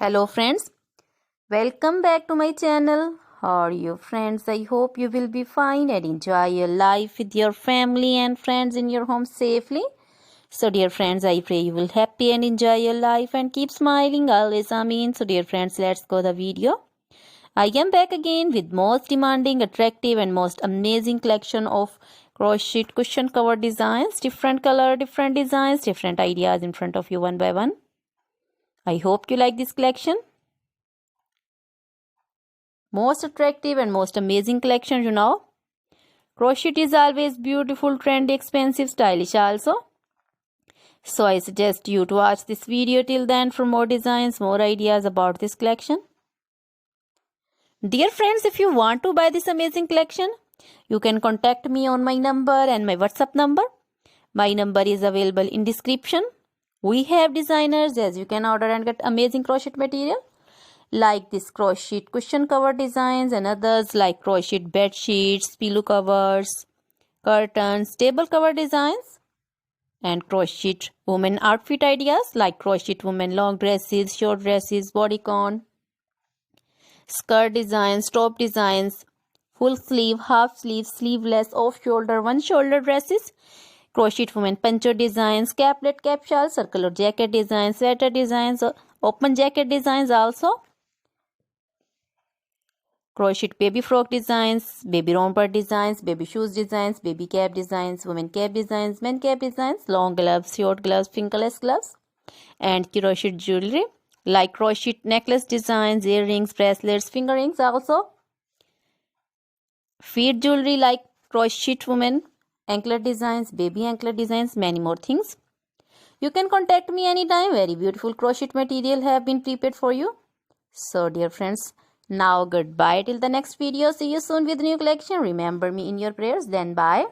Hello friends, welcome back to my channel. How are you friends? I hope you will be fine and enjoy your life with your family and friends in your home safely. So dear friends, I pray you will happy and enjoy your life and keep smiling always. Amen. So dear friends, let's go the video. I am back again with most demanding, attractive and most amazing collection of crochet cushion cover designs. Different color, different designs, different ideas in front of you one by one. I hope you like this collection. Most attractive and most amazing collection, you know. Crochet is always beautiful, trendy, expensive, stylish also. So I suggest you to watch this video till then for more designs, more ideas about this collection. Dear friends, if you want to buy this amazing collection, you can contact me on my number and my WhatsApp number. My number is available in description. We have designers as you can order and get amazing crochet material. Like this crochet cushion cover designs and others like crochet bed sheets, pillow covers, curtains, table cover designs, and crochet women outfit ideas like crochet women long dresses, short dresses, bodycon, skirt designs, top designs, full sleeve, half sleeve, sleeveless, off shoulder, one shoulder dresses, crochet women poncho designs, caplet, cap shawl, circular jacket designs, sweater designs, open jacket designs also. Crochet baby frock designs, baby romper designs, baby shoes designs, baby cap designs, women cap designs, men cap designs, long gloves, short gloves, fingerless gloves, and crochet jewelry like crochet necklace designs, earrings, bracelets, finger rings also. Feet jewelry like crochet women anklet designs, baby anklet designs, many more things. You can contact me anytime. Very beautiful crochet material have been prepared for you. So dear friends, now goodbye till the next video. See you soon with new collection. Remember me in your prayers. Then bye.